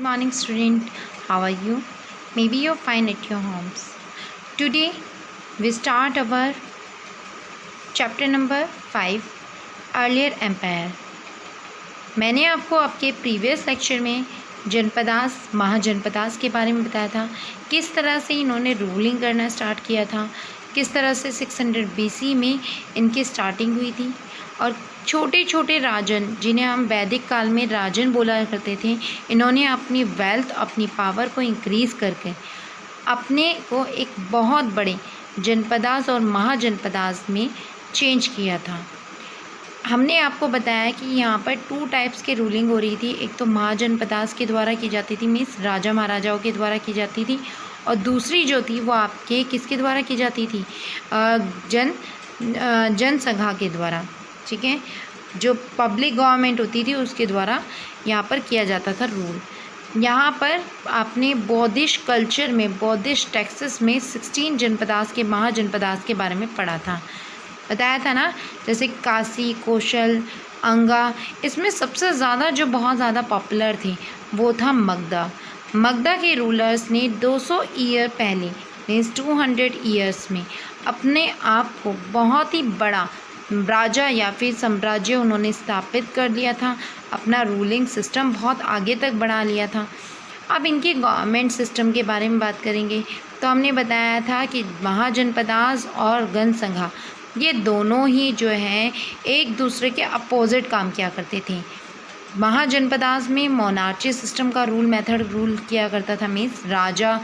morning, student. How are you? Maybe you're fine at your homes. Today, we start our chapter number 5, Earlier Empire. मैंने आपको आपके previous lecture में जनपदास महाजनपदास के बारे में बताया था, किस तरह से इन्होंने रूलिंग करना स्टार्ट किया था, किस तरह से 600 BC में इनकी स्टार्टिंग हुई थी और छोटे छोटे राजन, जिन्हें हम वैदिक काल में राजन बोला करते थे, इन्होंने अपनी वेल्थ, अपनी पावर को इंक्रीज़ करके अपने को एक बहुत बड़े जनपदास और महाजनपदास में चेंज किया था। हमने आपको बताया कि यहाँ पर 2 टाइप्स की रूलिंग हो रही थी। एक तो महाजनपदास के द्वारा की जाती थी, मीन्स राजा महाराजाओं के द्वारा की जाती थी, और दूसरी जो थी वो आपके किसके द्वारा की जाती थी, जनसंघा के द्वारा। ठीक है, जो पब्लिक गवर्नमेंट होती थी उसके द्वारा यहाँ पर किया जाता था रूल। यहाँ पर आपने बौद्धिस्ट कल्चर में, बौद्धिस्ट टेक्सेस में 16 जनपदास के महाजनपदास के बारे में पढ़ा था, बताया था ना। जैसे काशी, कौशल, अंगा, इसमें सबसे ज़्यादा जो बहुत ज़्यादा पॉपुलर थे वो था मगधा। मगधा के रूलर्स ने 200 ईयर पहले, मीन्स 200 ईयर्स में अपने आप को बहुत ही बड़ा राजा या फिर साम्राज्य उन्होंने स्थापित कर लिया था, अपना रूलिंग सिस्टम बहुत आगे तक बढ़ा लिया था। अब इनके गवर्नमेंट सिस्टम के बारे में बात करेंगे तो हमने बताया था कि महाजनपदास और जनसंघा, ये दोनों ही जो हैं एक दूसरे के अपोजिट काम किया करते थे। महाजनपदास में मोनार्ची सिस्टम का रूल किया करता था, मीन्स राजा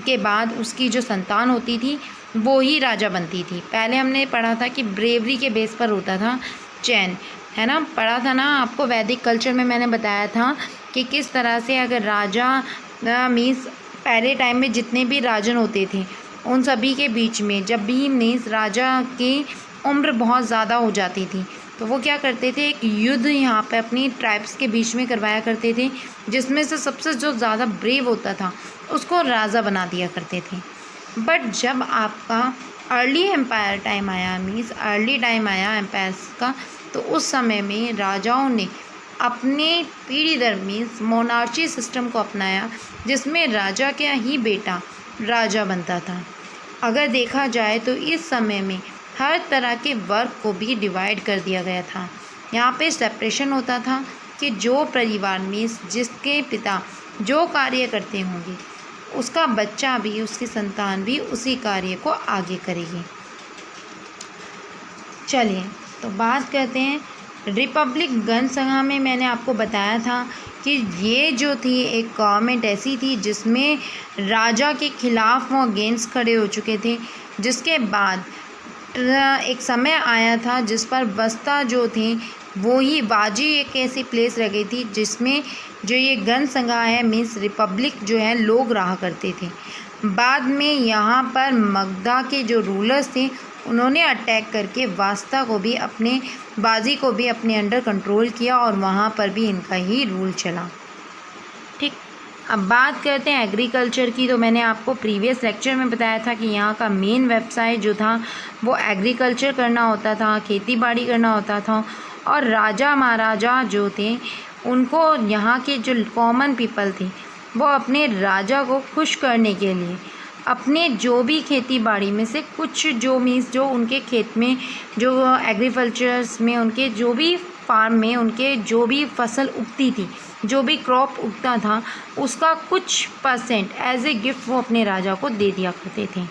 के बाद उसकी जो संतान होती थी वो ही राजा बनती थी। पहले हमने पढ़ा था कि ब्रेवरी के बेस पर होता था चैन, है ना, पढ़ा था ना आपको। वैदिक कल्चर में मैंने बताया था कि किस तरह से अगर राजा मीन्स पहले टाइम में जितने भी राजन होते थे उन सभी के बीच में जब भी मीन्स राजा की उम्र बहुत ज़्यादा हो जाती थी तो वो क्या करते थे, एक युद्ध यहाँ पे अपनी ट्राइब्स के बीच में करवाया करते थे, जिसमें से सबसे जो ज़्यादा ब्रेव होता था उसको राजा बना दिया करते थे। बट जब आपका अर्ली एम्पायर टाइम आया, मीन्स अर्ली टाइम आया एम्पायर्स का, तो उस समय में राजाओं ने अपने पीढ़ी दर मीन्स मोनार्ची सिस्टम को अपनाया, जिसमें राजा का ही बेटा राजा बनता था। अगर देखा जाए तो इस समय में हर तरह के वर्क को भी डिवाइड कर दिया गया था। यहाँ पे सेपरेशन होता था कि जो परिवार में जिसके पिता जो कार्य करते होंगे उसका बच्चा भी, उसकी संतान भी उसी कार्य को आगे करेगी। चलिए तो बात करते हैं रिपब्लिक जनसंघा में। मैंने आपको बताया था कि ये जो थी एक गवर्नमेंट ऐसी थी जिसमें राजा के खिलाफ वो अगेंस्ट खड़े हो चुके थे, जिसके बाद एक समय आया था जिस पर बस्ता जो थे वो ही बाजी एक ऐसी प्लेस रह गई थी जिसमें जो ये जनसंघा है मीन्स रिपब्लिक जो है लोग रहा करते थे। बाद में यहाँ पर मगधा के जो रूलर्स थे उन्होंने अटैक करके वास्ता को भी, अपने बाजी को भी अपने अंडर कंट्रोल किया और वहाँ पर भी इनका ही रूल चला। ठीक, अब बात करते हैं एग्रीकल्चर की। तो मैंने आपको प्रीवियस लेक्चर में बताया था कि यहाँ का मेन व्यवसाय जो था वो एग्रीकल्चर करना होता था, खेती बाड़ी करना होता था। और राजा महाराजा जो थे उनको, यहाँ के जो कॉमन पीपल थे वो अपने राजा को खुश करने के लिए अपने जो भी खेती बाड़ी में से कुछ जो मीन्स जो उनके खेत में जो एग्रीकल्चर्स में उनके जो भी फार्म में उनके जो भी फसल उगती थी, जो भी क्रॉप उगता था, उसका कुछ परसेंट एज ए गिफ्ट वो अपने राजा को दे दिया करते थे।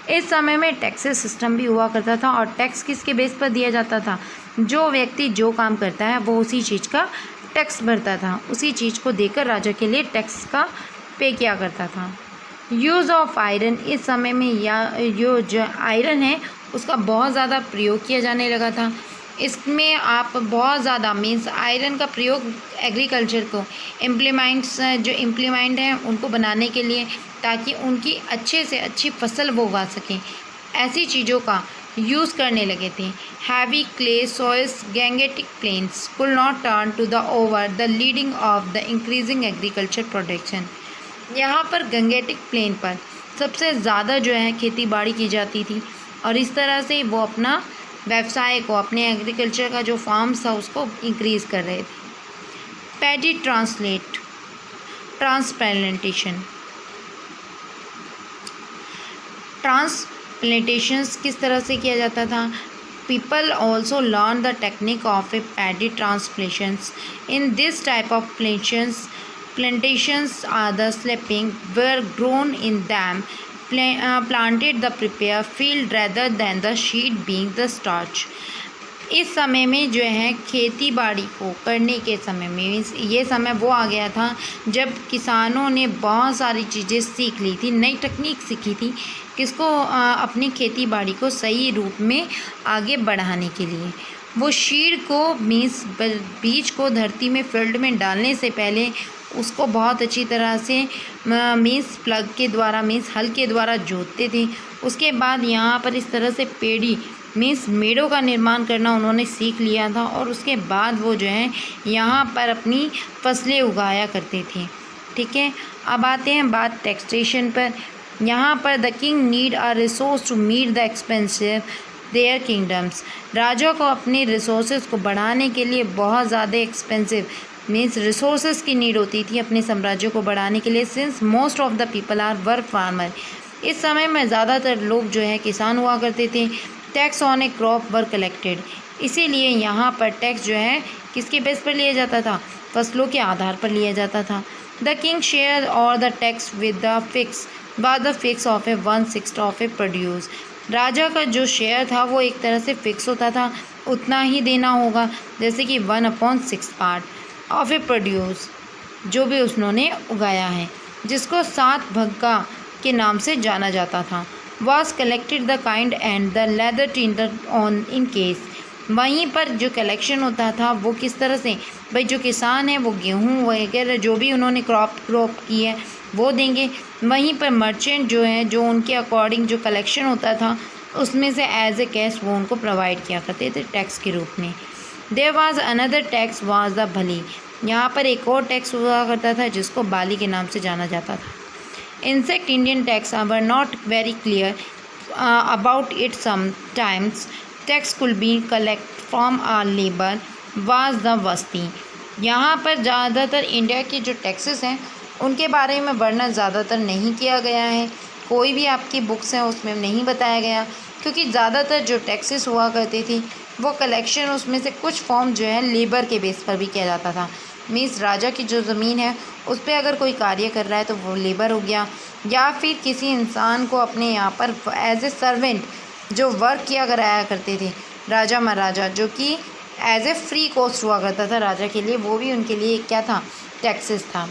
इस समय में टैक्सेस सिस्टम भी हुआ करता था और टैक्स किसके बेस पर दिया जाता था, जो व्यक्ति जो काम करता है वो उसी चीज़ का टैक्स भरता था, उसी चीज़ को देकर राजा के लिए टैक्स का पे किया करता था। यूज़ ऑफ आयरन, इस समय में या जो आयरन है उसका बहुत ज़्यादा प्रयोग किया जाने लगा था। इसमें आप बहुत ज़्यादा मीन्स आयरन का प्रयोग एग्रीकल्चर को इम्प्लीमेंट हैं उनको बनाने के लिए, ताकि उनकी अच्छे से अच्छी फसल वो उगा सकें, ऐसी चीज़ों का यूज़ करने लगे थे। Heavy clay soils, Gangetic plains could not turn to the over the leading of the increasing agriculture production. यहाँ पर गंगेटिक प्लेन पर सबसे ज़्यादा जो है खेती बाड़ी की जाती थी और इस तरह से वो अपना व्यवसाय को, अपने एग्रीकल्चर का जो फार्म्स था उसको इंक्रीज़ कर रहे थे। पैडी ट्रांसलेट, ट्रांसप्लांटेशंस किस तरह से किया जाता था? People also learn the technique of a paddy transplantations. In this type of plantations are the sleeping were grown in them, planted the prepared field rather than the seed being the starch. इस समय में जो है खेती बाड़ी को करने के समय में ये समय वो आ गया था जब किसानों ने बहुत सारी चीज़ें सीख ली थी, नई टेक्निक सीखी थी किसको अपनी खेती बाड़ी को सही रूप में आगे बढ़ाने के लिए। वो शीड को बीज को धरती में फील्ड में डालने से पहले उसको बहुत अच्छी तरह से प्लग के द्वारा हल के द्वारा जोतते थे। उसके बाद यहाँ पर इस तरह से पेड़ी मेड़ों का निर्माण करना उन्होंने सीख लिया था और उसके बाद वो जो है यहाँ पर अपनी फसलें उगाया करते थे। ठीक है, अब आते हैं बात टैक्सेशन पर। यहाँ पर the king need a resource to meet the expensive their kingdoms. राजा को अपने रिसोर्सेज को बढ़ाने के लिए बहुत ज़्यादा एक्सपेंसिव रिसोर्सेज की नीड होती थी अपने साम्राज्य को बढ़ाने के लिए। Since most of the people were farmer, इस समय में ज़्यादातर लोग जो है किसान हुआ करते थे। Tax on A crop were collected, इसीलिए यहाँ पर टैक्स जो है किसके बेस पर लिया जाता था? फसलों के आधार पर लिया जाता था। द किंग शेयर और the tax with the fix of a 1/6 of a produce. राजा का जो शेयर था वो एक तरह से फिक्स होता था, उतना ही देना होगा, जैसे कि 1/6 पार्ट ऑफ ए प्रोड्यूस जो भी उन्होंने उगाया है, जिसको 7 भग्गा के नाम से जाना जाता था। was collected the kind and the leather tender on in case। वहीं पर जो कलेक्शन होता था वो किस तरह से, भाई जो किसान है वो गेहूँ वगैरह जो भी उन्होंने क्रॉप की है वो देंगे। वहीं पर मर्चेंट जो है जो उनके अकॉर्डिंग जो कलेक्शन होता था उसमें से एज ए कैश वो उनको प्रोवाइड किया करते थे टैक्स के रूप में। There was another tax was the bali. यहाँ पर एक और टैक्स हुआ करता था जिसको बाली के नाम से जाना जाता था। Insect Indian tax were not very clear about it. Sometimes tax could be collected from our labor was the वस्ती। यहाँ पर ज़्यादातर इंडिया के जो टैक्सेस हैं उनके बारे में वर्णन ज़्यादातर नहीं किया गया है, कोई भी आपकी बुक्स हैं उसमें नहीं बताया गया, क्योंकि ज़्यादातर जो टैक्सेस हुआ करती थी वो कलेक्शन उसमें से कुछ फॉर्म जो है लेबर के बेस पर भी किया जाता था। मीन्स राजा की जो ज़मीन है उस पर अगर कोई कार्य कर रहा है तो वो लेबर हो गया, या फिर किसी इंसान को अपने यहाँ पर एज ए सर्वेंट जो वर्क किया कराया करते थे राजा महाराजा, जो कि एज ए फ्री कॉस्ट हुआ करता था राजा के लिए, वो भी उनके लिए क्या था? टैक्सेस था।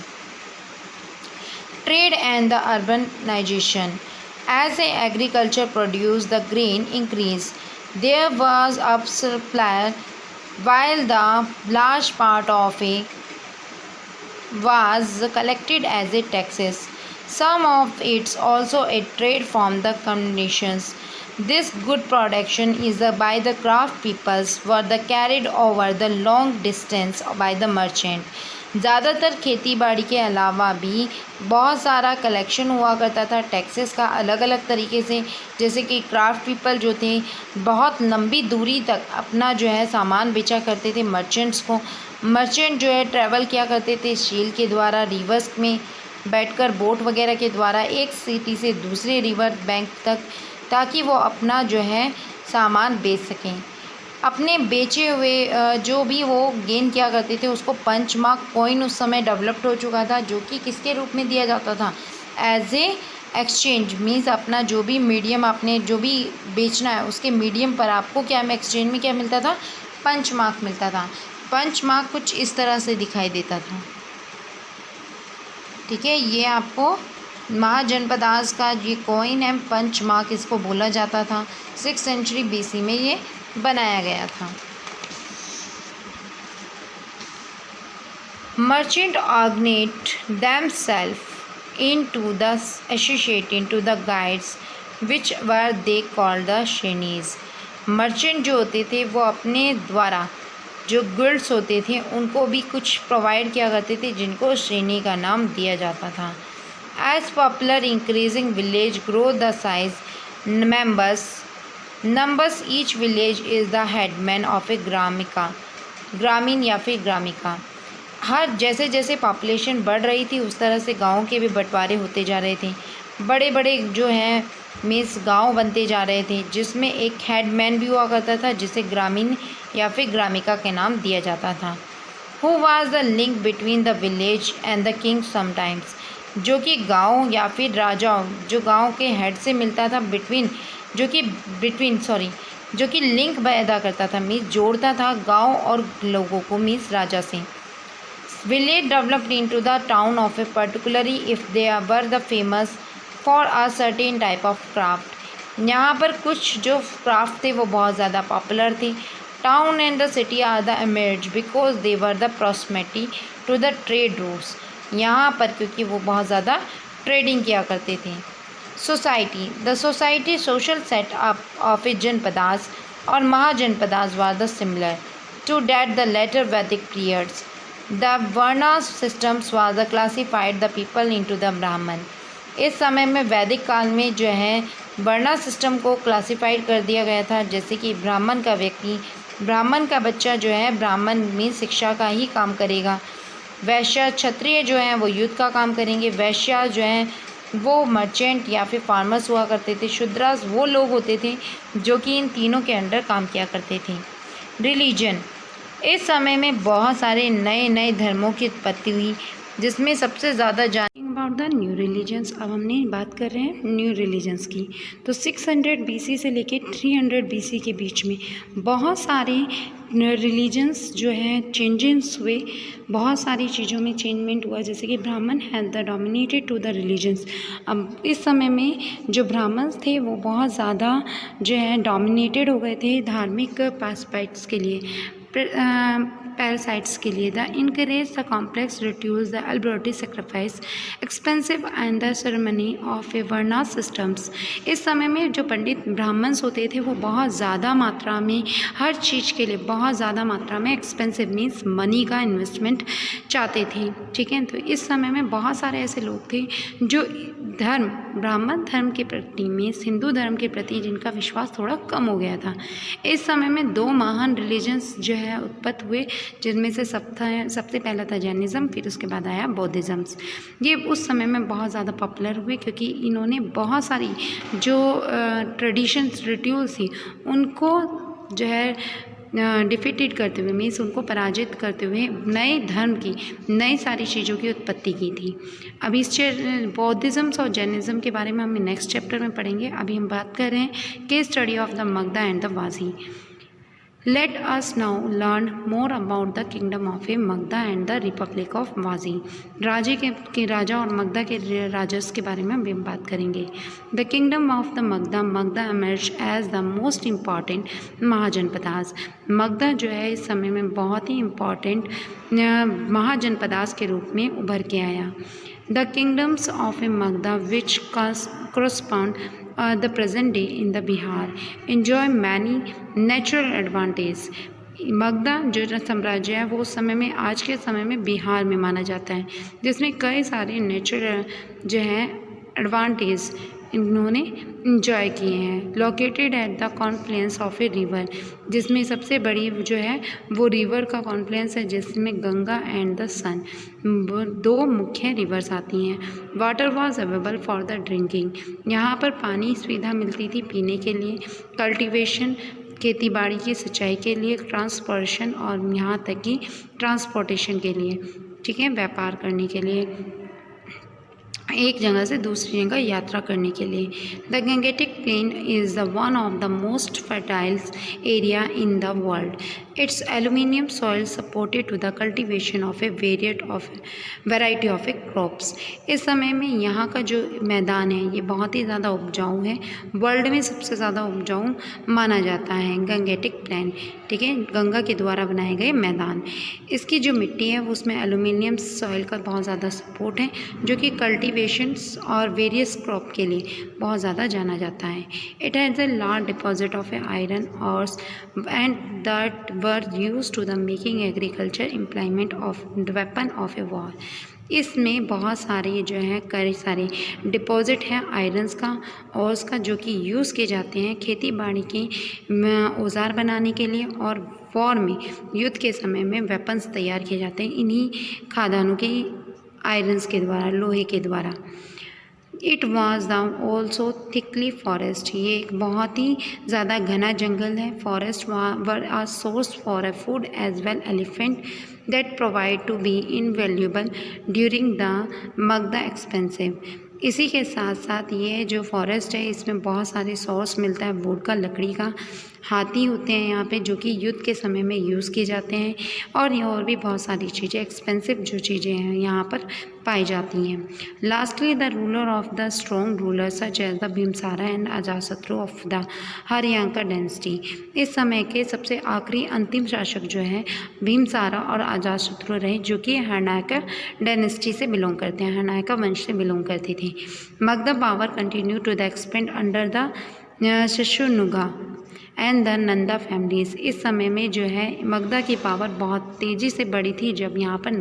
Trade and the urbanization as a agriculture produce the grain increase there was up supply while the large part of it was collected as a taxes. Some of it's also a trade from the combinations. This good production is by the craft peoples were the carried over the long distance by the merchant. ज़्यादातर खेती बाड़ी के अलावा भी बहुत सारा collection हुआ करता था टैक्सेस का अलग अलग तरीके से, जैसे कि क्राफ्ट पीपल जो थे बहुत लंबी दूरी तक अपना जो है सामान बेचा करते थे मर्चेंट्स को। मर्चेंट जो है ट्रैवल किया करते थे शील के द्वारा, रिवर्स में बैठकर बोट वगैरह के द्वारा एक सिटी से दूसरे रिवर बैंक तक, ताकि वो अपना जो है सामान बेच सकें। अपने बेचे हुए जो भी वो गेन किया करते थे उसको पंच मार्क कॉइन उस समय डेवलप्ड हो चुका था, जो कि किसके रूप में दिया जाता था? As a exchange. मीन्स अपना जो भी मीडियम आपने जो भी बेचना है उसके मीडियम पर आपको क्या एक्सचेंज में क्या मिलता था? पंच मार्क मिलता था। पंच मार्क कुछ इस तरह से दिखाई देता था। ठीक है, ये आपको महाजनपदास का ये कॉइन है, पंच मार्क इसको बोला जाता था। 6th सेंचुरी BC में ये बनाया गया था। Merchant organised themselves into the associate into the guides which were they called the श्रेणीज। Merchant जो होते थे वो अपने द्वारा जो गिल्ड्स होते थे उनको भी कुछ प्रोवाइड किया करते थे, जिनको श्रेणी का नाम दिया जाता था। As popular increasing village grow the size numbers each village is the headman of a ग्रामीण या फिर ग्रामिका। हर जैसे जैसे पॉपुलेशन बढ़ रही थी उस तरह से गाँव के भी बंटवारे होते जा रहे थे। बड़े बड़े जो हैं मीन्स गांव बनते जा रहे थे, जिसमें एक हेडमैन भी हुआ करता था जिसे ग्रामीण या फिर ग्रामिका के नाम दिया जाता था। Who was the link between the village and the king sometimes, जो कि गांव या फिर राजा जो गांव के हेड से मिलता था, जो कि लिंक पैदा करता था, मीन्स जोड़ता था गांव और लोगों को, मीन्स राजा से। Village developed into the town of a particularly if they were the famous for a certain type of craft। यहाँ पर कुछ जो क्राफ्ट थे वो बहुत ज़्यादा पॉपुलर थे। Town and the city are the emerged because they were the proximity to the trade routes। यहाँ पर क्योंकि वो बहुत ज़्यादा ट्रेडिंग किया करते थे। Society, the society social set up of a Janapadas और Mahajanapadas were the similar to that the later Vedic periods. The Varna systems was the classified the people into the Brahman। इस समय में वैदिक काल में जो है वर्णा सिस्टम को क्लासिफाइड कर दिया गया था, जैसे कि ब्राह्मण का व्यक्ति, ब्राह्मण का बच्चा जो है ब्राह्मण में शिक्षा का ही काम करेगा। वैश्य क्षत्रिय जो हैं वो युद्ध का काम करेंगे। वैश्य जो हैं वो मर्चेंट या फिर फार्मर्स हुआ करते थे। शूद्रास वो लोग होते थे जो कि इन तीनों के अंडर काम किया करते थे। रिलीजन, इस समय में बहुत सारे नए नए धर्मों की उत्पत्ति हुई, जिसमें सबसे ज़्यादा अबाउट द न्यू रिलीजन्स। अब हमने बात कर रहे हैं न्यू रिलीजन्स की। तो 600 BC से लेके 300 BC के बीच में बहुत सारे रिलीजन्स जो हैं चेंजेस हुए, बहुत सारी चीज़ों में चेंजमेंट हुआ, जैसे कि Brahman had the dominated to the religions. अब इस समय में जो ब्राह्मण थे वो बहुत ज़्यादा जो है डोमिनेटेड हो गए थे धार्मिक पासपाइट्स के लिए, पैरासाइट्स के लिए। The encourage the complex rituals the elaborate sacrifice expensive and the ceremony of a varna systems. इस समय में जो पंडित ब्राह्मण्स होते थे वो बहुत ज़्यादा मात्रा में हर चीज़ के लिए बहुत ज़्यादा मात्रा में एक्सपेंसिव मीन्स मनी का इन्वेस्टमेंट चाहते थे। ठीक है, तो इस समय में बहुत सारे ऐसे लोग थे जो धर्म ब्राह्मण धर्म के प्रति मीन्स हिंदू धर्म के प्रति जिनका विश्वास थोड़ा कम हो गया था। इस समय में दो महान रिलीजन्स जो है उत्पत्ति हुए, जिनमें से सबसे पहला था जैनिज़्म, फिर उसके बाद आया बौद्धिज़्म। ये उस समय में बहुत ज़्यादा पॉपुलर हुए क्योंकि इन्होंने बहुत सारी जो ट्रेडिशंस रिट्यूल्स थी उनको जो है डिफीटेड करते हुए मीन्स उनको पराजित करते हुए नए धर्म की नई सारी चीज़ों की उत्पत्ति की थी। अभी इस बौद्धिज़्म और जैनिज़्म के बारे में हम नेक्स्ट चैप्टर में पढ़ेंगे। अभी हम बात कर रहे हैं case study of the Magadha and the Vajji. Let us now learn more about the kingdom of a Magधा and the Republic of Vazi। के राजा और मगधा के राजस के बारे में हम बात करेंगे। The kingdom of the Magadha emerged as the most important mahajanapadas. Magadha जो है इस समय में बहुत ही इम्पॉर्टेंट महाजनपदास के रूप में उभर के आया। The kingdoms of a Magधा which correspond the present day in the Bihar enjoy many natural advantages। Magadha जो साम्राज्य है वो उस समय में आज के समय में बिहार में माना जाता है, जिसमें कई सारे नेचुरल जो है एडवांटेज इन्होंने इंजॉय किए हैं। Located at the Confluence of a river, जिसमें सबसे बड़ी जो है वो रिवर का कॉन्फ्लुएंस है, जिसमें गंगा एंड द सन दो मुख्य रिवर्स आती हैं। Water was available for the drinking, यहाँ पर पानी सुविधा मिलती थी पीने के लिए। कल्टीवेशन खेती बाड़ी की सिंचाई के लिए, ट्रांसपोर्टेशन और यहाँ तक कि ट्रांसपोर्टेशन के लिए, ठीक है, व्यापार करने के लिए, एक जगह से दूसरी जगह यात्रा करने के लिए। The Gangetic plain is the one of the most fertile area in the world. Its aluminium soil supported to the cultivation of a variety of a crops. इस समय में यहाँ का जो मैदान है ये बहुत ही ज़्यादा उपजाऊ है, वर्ल्ड में सबसे ज़्यादा उपजाऊ माना जाता है गंगेटिक प्लेन, ठीक है, गंगा के द्वारा बनाए गए मैदान। इसकी जो मिट्टी है उसमें एल्यूमिनियम सॉइल का बहुत ज़्यादा सपोर्ट है, जो कि कल्टीवेशंस और वेरियस क्रॉप के लिए बहुत ज़्यादा जाना जाता है। It has a large deposit of a iron ores and that were used to the making agriculture implement of the weapon of a war. इसमें बहुत सारे जो है कई सारे डिपॉजिट है आयरन्स का और उसका जो कि यूज़ किए जाते हैं खेती बाड़ी के औजार बनाने के लिए और वॉर में युद्ध के समय में वेपन्स तैयार किए जाते हैं इन्हीं खादानों के आयरन्स के द्वारा, लोहे के द्वारा। It was the also thickly forest, ये एक बहुत ही ज़्यादा घना जंगल है। Forest were a source for a food as well elephant that provide to be invaluable during the Magadha expensive. इसी के साथ साथ ये जो फॉरेस्ट है इसमें बहुत सारे सोर्स मिलता है वुड का, लकड़ी का। हाथी होते हैं यहाँ पे जो कि युद्ध के समय में यूज़ किए जाते हैं और भी बहुत सारी चीज़ें एक्सपेंसिव जो चीज़ें हैं यहाँ पर पाई जाती हैं। Lastly the ruler of the strong ruler such as the Bimbisara and Ajatashatru of the Haryanka dynasty. इस समय के सबसे आखिरी अंतिम शासक जो है भीमसारा और अजातशत्रु रहे जो कि हरियांका डायनेस्टी से बिलोंग करते हैं, हरियांका वंश से बिलोंग करते थे। Magadha power continue to the expand under the Shishunaga and the Nanda families. इस समय में जो है मगधा की पावर बहुत तेज़ी से बढ़ी थी जब यहाँ पर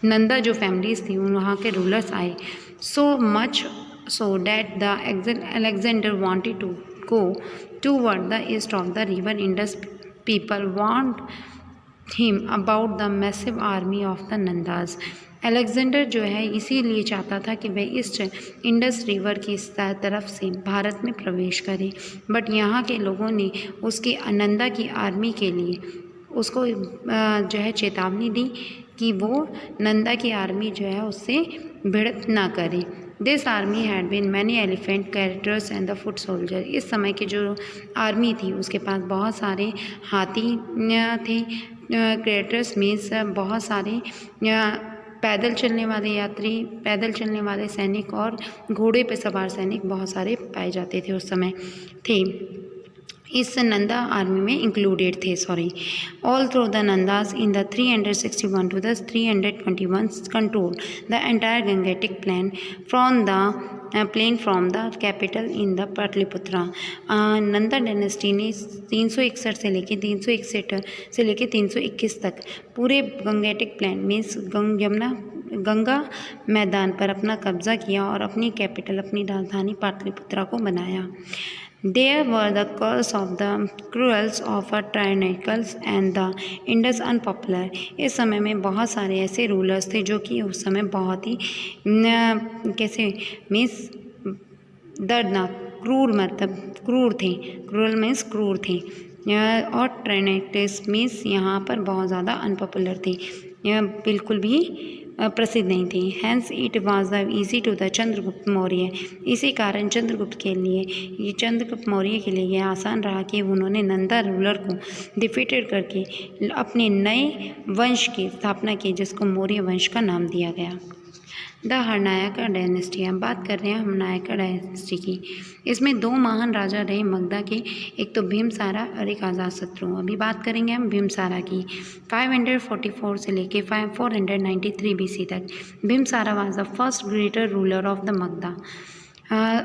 नंदा जो फैमिलीज थी वहाँ के रूलर्स आए। So much so that the Alexander wanted to go toward the east of the river Indus. People want him about the massive army of the Nandas. Alexander जो है इसीलिए चाहता था कि वह इस इंडस रिवर की इस तरफ से भारत में प्रवेश करे, बट यहाँ के लोगों ने उसकी नंदा की आर्मी के लिए उसको जो है चेतावनी दी कि वो नंदा की आर्मी जो है उससे भिड़त ना करे। This army had been many elephant characters and the foot soldier. इस समय की जो आर्मी थी उसके पास बहुत सारे हाथी थे, कैरेक्टर्स मीन्स बहुत सारे पैदल चलने वाले यात्री, पैदल चलने वाले सैनिक और घोड़े पर सवार सैनिक बहुत सारे पाए जाते थे उस समय थे, इस नंदा आर्मी में इंक्लूडेड थे। All through the Nandas in the 361 to the 321 control the entire Gangetic plain from the capital in the Pataliputra. Nanda dynasty ने 361 से लेके 321 तक पूरे गंगेटिक प्लेन मीन्स गंगा मैदान पर अपना कब्जा किया और अपनी कैपिटल, अपनी राजधानी पाटलिपुत्रा को बनाया। There were the curse of the cruels of a tyrannicals and the Indus unpopular। इस समय में बहुत सारे ऐसे रूलर्स थे जो कि उस समय बहुत ही कैसे मीन्स दर्दनाक, क्रूर मतलब क्रूर थे, क्रूरल मीन्स क्रूर थे और टायरेनिकल्स मीन्स यहाँ पर बहुत ज़्यादा अनपॉपुलर थे, यह बिल्कुल भी प्रसिद्ध नहीं थी। Hence it was the easy to the Chandragupta Maurya. इसी कारण चंद्रगुप्त मौर्य के लिए यह आसान रहा कि उन्होंने नंदा रूलर को डिफीटेड करके अपने नए वंश की स्थापना की जिसको मौर्य वंश का नाम दिया गया। The Haryanka dynasty. हम बात कर रहे हैं हरियांका डायनेस्टी की। इसमें 2 महान राजा रहे मगधा के, एक तो भीमसारा और एक अजातशत्रु। अभी बात करेंगे हम भीमसारा की। 544 से लेके 493 BC तक Bimbisara was the first greater ruler of the Magadha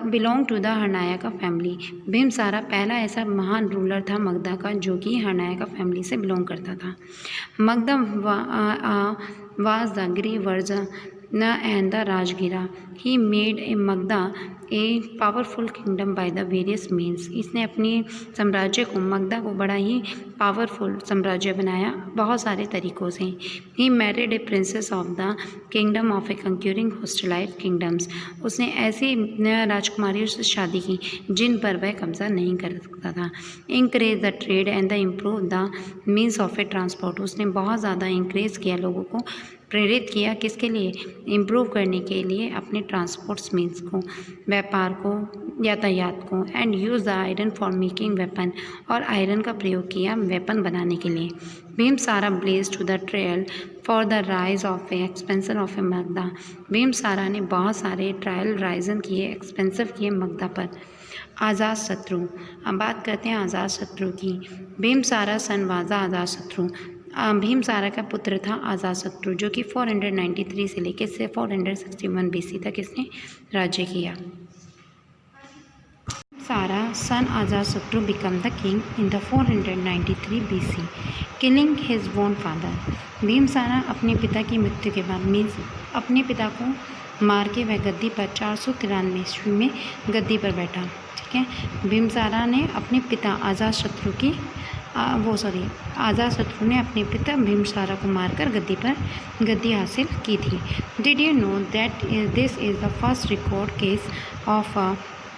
belong to the Haryanka family. Bimbisara पहला ऐसा महान रूलर था मगधा का जो कि हरियांका फैमिली से बिलोंग करता था। Magadha was the Girivraj and the Rajgira। He made a Magda a powerful kingdom by the various means। इसने अपने साम्राज्य को, मगधा को बड़ा ही पावरफुल साम्राज्य बनाया बहुत सारे तरीक़ों से। He married a princess of the kingdom of a conquering hostile kingdoms। उसने ऐसी राजकुमारियों से शादी की जिन पर वह कब्जा नहीं कर सकता था। Increase the trade and the improve the means of a transport। उसने बहुत ज़्यादा इंक्रेज किया, लोगों को प्रेरित किया, किसके लिए, इम्प्रूव करने के लिए अपने ट्रांसपोर्ट्स मीन्स को, व्यापार को, यातायात को। And use the iron for making weapon. और आयरन का प्रयोग किया वेपन बनाने के लिए। Bimbisara blaze to the trial for the rise of a expansion of a Magadha. Bimbisara ने बहुत सारे ट्रायल राइजन किए, एक्सपेंसिव किए मगधा पर। अजातशत्रु। अब बात करते हैं अजातशत्रु की। भीमसारा सन वाजा अजातशत्रु। भीमसारा का पुत्र था अजातशत्रु जो कि 493 से लेकर 461 BC तक इसने राज्य किया। Sara, son Ajatasattu, became the king in the 493 BC, killing his own father. भीमसारा अपने पिता की मृत्यु के बाद मीन्स अपने पिता को मार के वह गद्दी पर 493 ईस्वी में गद्दी पर बैठा। ठीक है, भीमसारा ने अपने पिता अजातशत्रु की अजातशत्रु ने अपने पिता भीमसारा को मारकर गद्दी हासिल की थी। Did you know that this is the first record case of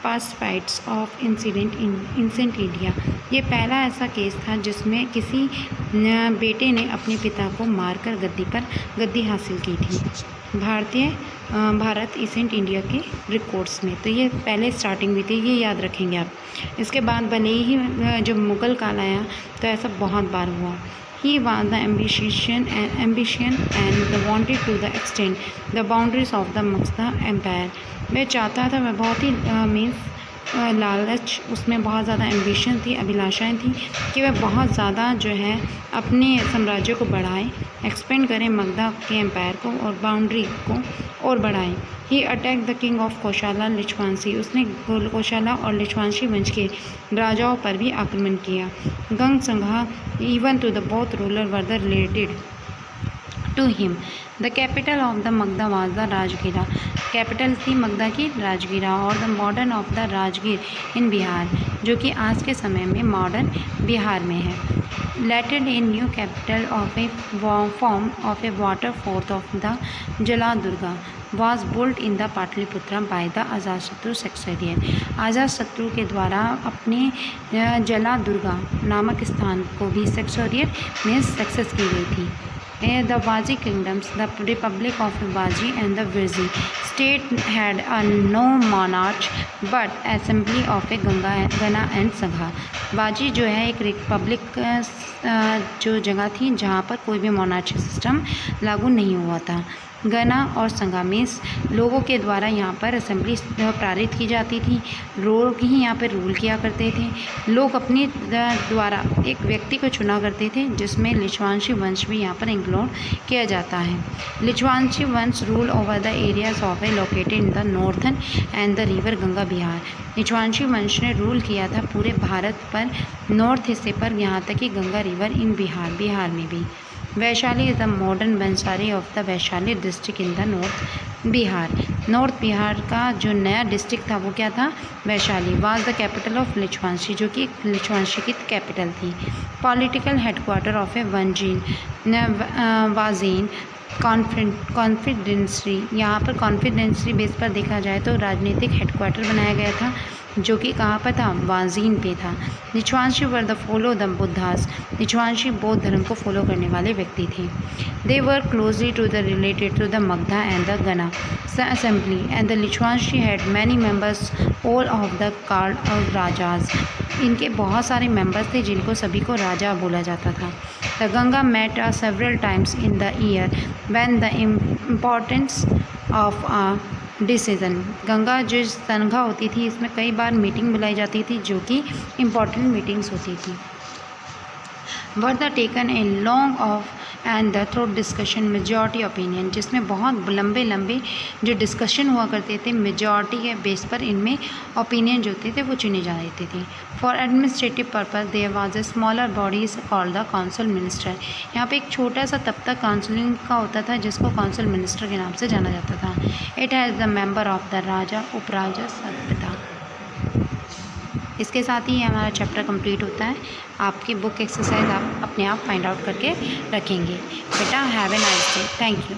patricides of incident India. ये पहला ऐसा केस था जिसमें किसी बेटे ने अपने पिता को मारकर गद्दी हासिल की थी भारत एसेंट इंडिया के रिकॉर्ड्स में। तो ये पहले स्टार्टिंग में थी, ये याद रखेंगे आप। इसके बाद भले ही जब मुग़ल काल आया तो ऐसा बहुत बार हुआ। He was the ambition and wanted to the extend the boundaries of the Magadha Empire। वह चाहता था, वह बहुत ही लालच, उसमें बहुत ज़्यादा एम्बिशन थी, अभिलाषाएं थी कि वह बहुत ज़्यादा जो है अपने साम्राज्य को बढ़ाए, एक्सपेंड करें मगधा के एम्पायर को और बाउंड्री को और बढ़ाए। ही अटैक द किंग ऑफ कोशाला लिच्छवांसी। उसने कोशाला और लिच्छवांशी वंश के राजाओं पर भी आक्रमण किया। गंग संघा even to the both ruler were the related to him. The capital of the Magadha was the Rajgira. Capital थी मगधा की राजगीरा और the modern of the Rajgir in Bihar, जो कि आज के समय में मॉडर्न बिहार में है। लेटेड a new capital of a form of a water fort of the Jaladurga was built in the Pataliputra by the Ajatashatru सक्सेडियन। अजातशत्रु के द्वारा अपने जलादुर्गा नामक स्थान को भी सक्सेडियन में सक्सेस की गई थी। The Vaji kingdoms, the Republic of Vaji and the Virzi state had no monarch but assembly of a Gana and Sangha। वाजी जो है एक रिपब्लिक जो जगह थी जहाँ पर कोई भी मोनार्ची सिस्टम लागू नहीं हुआ था। गना और संघा मीन्स लोगों के द्वारा यहाँ पर असेंबली पारित की जाती थी, लोग ही यहाँ पर रूल किया करते थे। लोग अपने द्वारा एक व्यक्ति को चुना करते थे, जिसमें लिच्छवांशी वंश भी यहाँ पर इंक्लूड किया जाता है। लिच्छवांशी वंश rule over the areas of a located in the northern end the river Ganga Bihar. Lichhavanshi वंश ने रूल किया था पूरे भारत पर, नॉर्थ हिस्से पर, यहाँ तक कि गंगा रिवर इन बिहार में भी। Vaishali is the modern Vanshali of the Vaishali district in the north Bihar का जो नया डिस्ट्रिक्ट था वो क्या था, Vaishali. Was the capital of Lichhavanshi, जो कि लिच्छवांशी की कैपिटल थी। Political headquarter of a Vajjin confederacy. यहाँ पर कॉन्फिडेंसरी बेस पर देखा जाए तो राजनीतिक हेडक्वार्टर बनाया गया था, जो कि कहाँ पर था, वाजीन पे था। Lichhavanshi were the follow the Buddhas. Lichhavanshi बौद्ध धर्म को फॉलो करने वाले व्यक्ति थे। They were closely to the related to the Magadha and the gana assembly and the Lichhavanshi had many members all of the called of rajas. इनके बहुत सारे मेंबर्स थे जिनको सभी को राजा बोला जाता था। The Ganga met several times in the year when the importance of decision. Ganga जो संघा होती थी, इसमें कई बार मीटिंग बुलाई जाती थी जो कि इम्पॉर्टेंट मीटिंग्स होती थी। Were the taken a long of and the through discussion majority opinion, जिसमें बहुत लंबे जो डिस्कशन हुआ करते थे, मेजॉरिटी के बेस पर इनमें ओपिनियन जो होते थे वो चुने जा रहे थे। For administrative purpose there was a smaller bodies called the council minister. यहाँ पे एक छोटा सा तब तक काउंसिलिंग का होता था जिसको काउंसिल मिनिस्टर के नाम से जाना जाता था। It has the member of the raja, uparaja, सदपिता। इसके साथ ही हमारा चैप्टर कंप्लीट होता है। आपकी बुक एक्सरसाइज आप अपने आप फाइंड आउट करके रखेंगे। बेटा have a nice day. Thank you.